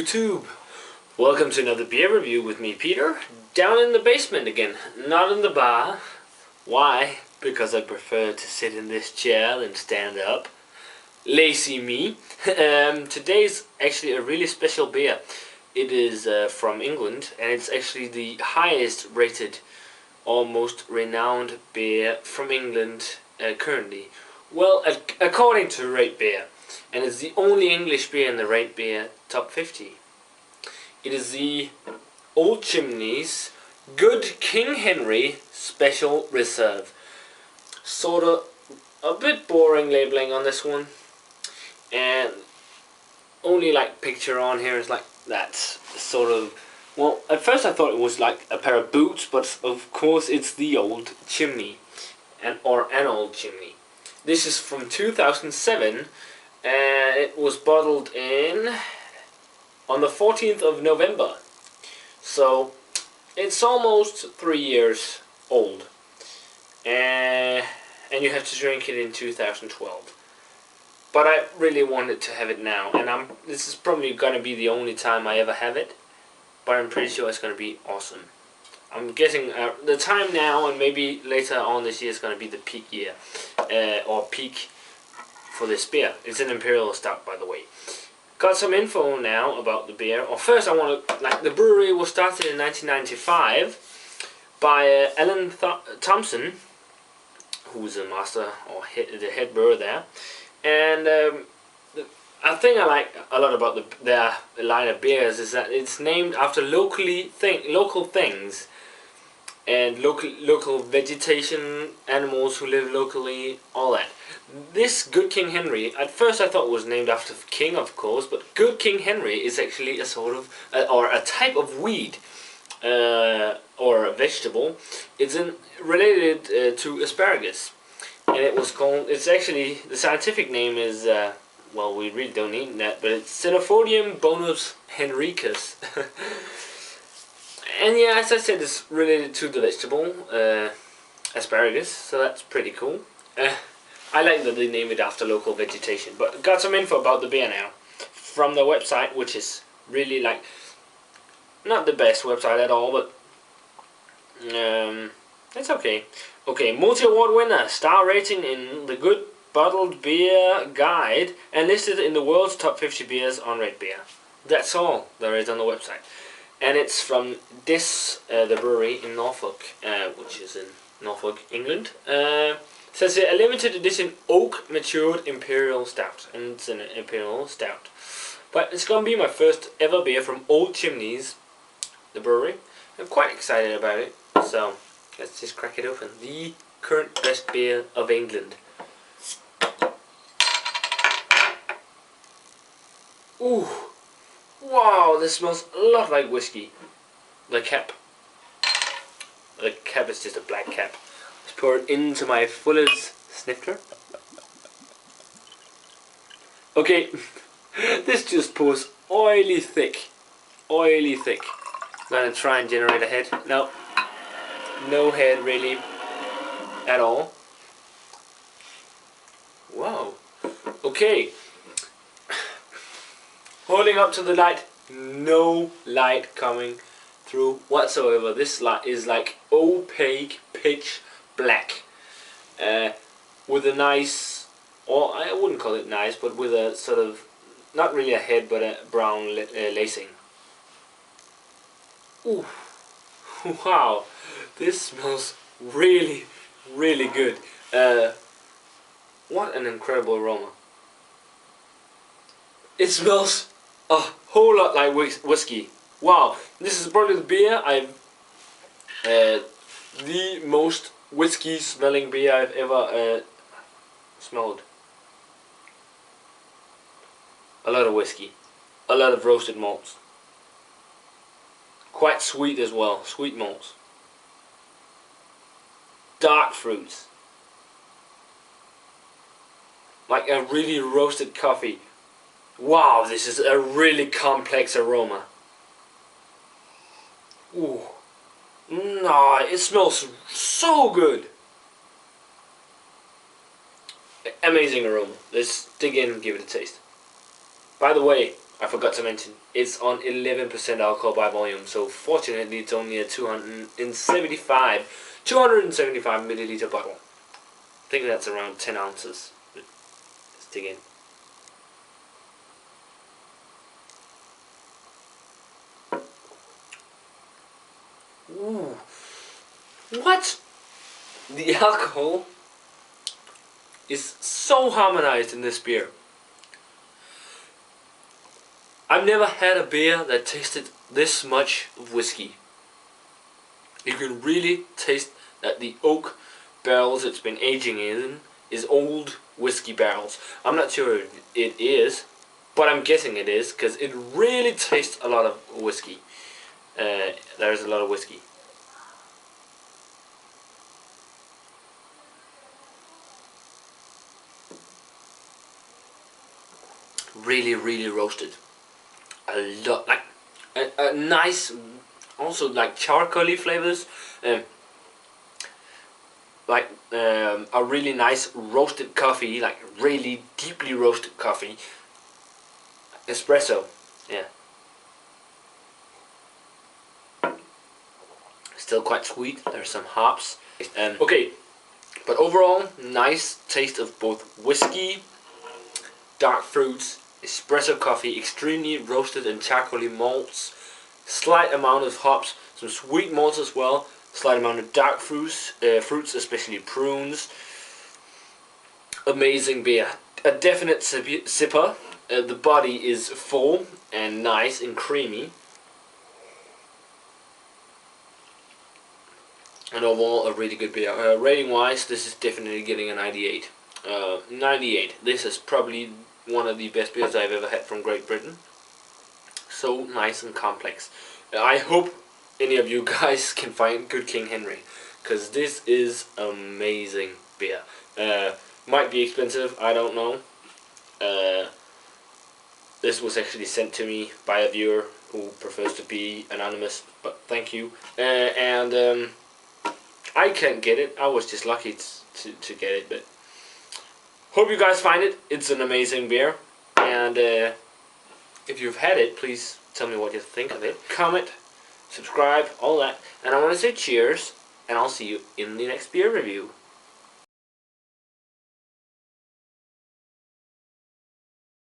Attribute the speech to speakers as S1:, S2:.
S1: YouTube! Welcome to another beer review with me, Peter, down in the basement again, not in the bar. Why? Because I prefer to sit in this chair than stand up. Lazy me. Today's actually a really special beer. It is from England, and it's actually the highest rated, almost renowned beer from England currently. Well, according to Rate Beer. And it's the only English beer in the Rate Beer Top 50. It is the Old Chimneys Good King Henry Special Reserve. Sort of a bit boring labeling on this one. And only like picture on here is like that sort of, well, at first I thought it was like a pair of boots, but of course it's the old chimney, or an old chimney. This is from 2007. And it was bottled on the 14th of November. So it's almost 3 years old. And you have to drink it in 2012. But I really wanted to have it now. And this is probably going to be the only time I ever have it. But I'm pretty sure it's going to be awesome. I'm guessing the time now and maybe later on this year is going to be the peak year. Or peak for this beer. It's an Imperial Stout, by the way. Got some info now about the beer. Or first I want to, the brewery was started in 1995 by Alan Thompson, who's a master or the head brewer there. And I think I like a lot about their line of beers is that it's named after local things and local vegetation, animals who live locally, all that. This Good King Henry, at first I thought it was named after the king, of course, but Good King Henry is actually a sort of, or a type of weed, or a vegetable. It's related to asparagus, and it was called, it's actually, the scientific name is, well, we really don't need that, but it's Cenophodium bonus henricus. And yeah, as I said, it's related to the vegetable, asparagus, so that's pretty cool. I like that they name it after local vegetation, but got some info about the beer now from the website, which is really not the best website at all, but it's okay. Okay, multi-award winner, star rating in the Good Bottled Beer Guide, and listed in the world's top 50 beers on Rate Beer. That's all there is on the website. And it's from the brewery in Norfolk, which is in Norfolk, England. Says here, a limited edition oak matured Imperial Stout. And it's an Imperial Stout. But it's going to be my first ever beer from Old Chimneys, the brewery. I'm quite excited about it. So, let's just crack it open. The current best beer of England. Ooh. Wow, this smells a lot like whiskey. The cap. The cap is just a black cap. Let's pour it into my Fuller's snifter. Okay, this just pours oily thick. Oily thick. I'm gonna try and generate a head. No. No head really. At all. Wow. Okay. Holding up to the light, no light coming through whatsoever. This light is like opaque, pitch black, with a nice, or I wouldn't call it nice, but with a sort of, not really a head, but a brown lacing. Ooh, wow, this smells really, really good. What an incredible aroma. It smells a whole lot like whiskey. Wow, this is probably the beer the most whiskey smelling beer I've ever smelled. A lot of whiskey, a lot of roasted malts. Quite sweet as well, sweet malts. Dark fruits. Like a really roasted coffee. Wow, this is a really complex aroma. Ooh. No, it smells so good. Amazing aroma. Let's dig in and give it a taste. By the way, I forgot to mention, it's on 11% alcohol by volume, so fortunately it's only a 275 milliliter bottle. I think that's around 10 ounces. Let's dig in. Ooh. What? The alcohol is so harmonized in this beer. I've never had a beer that tasted this much of whiskey. You can really taste that the oak barrels it's been aging in is old whiskey barrels. I'm not sure if it is, but I'm guessing it is because it really tastes a lot of whiskey. There's a lot of whiskey. Really, really roasted. A lot, like a nice, also like charcoaly flavors. A really nice roasted coffee, like really deeply roasted coffee. Espresso, yeah. Still quite sweet. There's some hops. Okay, but overall, nice taste of both whiskey, dark fruits, espresso coffee, extremely roasted and charcoaly malts, slight amount of hops, some sweet malts as well, slight amount of dark fruits, especially prunes. Amazing beer. A definite sipper. The body is full and nice and creamy. And overall, a really good beer. Rating wise, this is definitely getting a 98. 98. This is probably one of the best beers I've ever had from Great Britain. So nice and complex. I hope any of you guys can find good King Henry, because this is amazing beer. Might be expensive, I don't know. This was actually sent to me by a viewer who prefers to be anonymous, but thank you. I can't get it. I was just lucky to get it, but hope you guys find it. It's an amazing beer, and if you've had it, please tell me what you think of it. Comment, subscribe, all that, and I want to say cheers, and I'll see you in the next beer review.